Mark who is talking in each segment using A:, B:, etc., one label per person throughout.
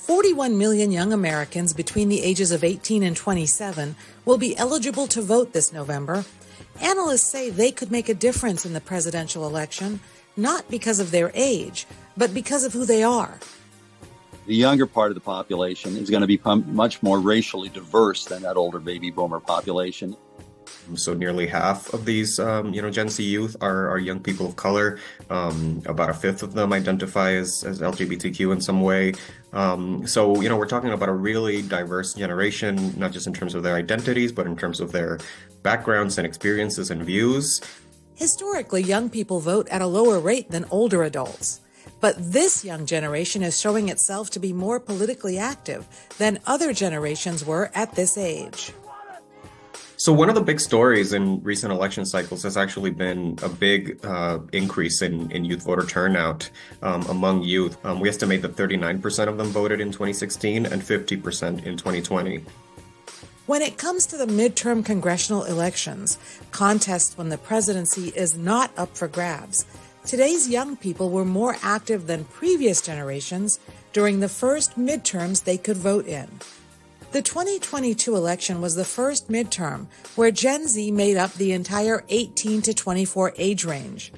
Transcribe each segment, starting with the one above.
A: 41 million young Americans between the ages of 18 and 27 will be eligible to vote this November. Analysts say they could make a difference in the presidential election, not because of their age, but because of who they are.
B: The younger part of the population is going to become much more racially diverse than that older baby boomer population.
C: So nearly half of these, Gen Z youth are young people of color. About a fifth of them identify as LGBTQ in some way. So we're talking about a really diverse generation, not just in terms of their identities, but in terms of their backgrounds and experiences and views.
A: Historically, young people vote at a lower rate than older adults. But this young generation is showing itself to be more politically active than other generations were at this age.
C: So one of the big stories in recent election cycles has actually been a big increase in youth voter turnout among youth. We estimate that 39% of them voted in 2016 and 50% in 2020.
A: When it comes to the midterm congressional elections, contests when the presidency is not up for grabs, today's young people were more active than previous generations during the first midterms they could vote in. The 2022 election was the first midterm where Gen Z made up the entire 18 to 24 age range.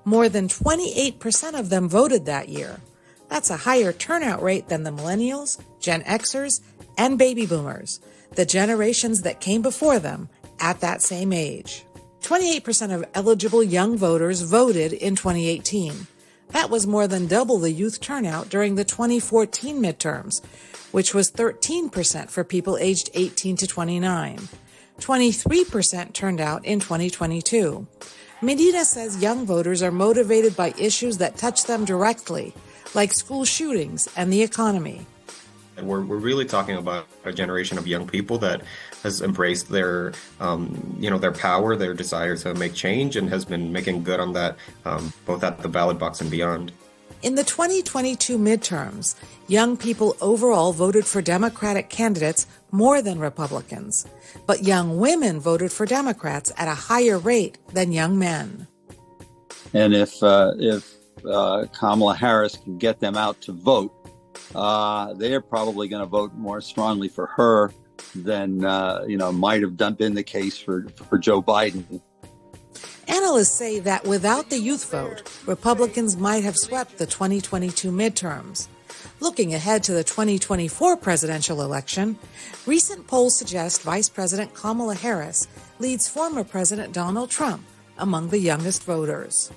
A: More than 28% of them voted that year. That's a higher turnout rate than the millennials, Gen Xers, and baby boomers, the generations that came before them at that same age. 28% of eligible young voters voted in 2018. That was more than double the youth turnout during the 2014 midterms, which was 13% for people aged 18 to 29. 23% turned out in 2022. Medina says young voters are motivated by issues that touch them directly, like school shootings and the economy.
C: And we're really talking about a generation of young people that has embraced their power, their desire to make change, and has been making good on that, both at the ballot box and beyond.
A: In the 2022 midterms, young people overall voted for Democratic candidates more than Republicans, but young women voted for Democrats at a higher rate than young men.
B: And if Kamala Harris can get them out to vote, they're probably going to vote more strongly for her than might have been the case for Joe Biden.
A: Analysts say that without the youth vote, Republicans might have swept the 2022 midterms. Looking ahead to the 2024 presidential election, recent polls suggest Vice President Kamala Harris leads former President Donald Trump among the youngest voters.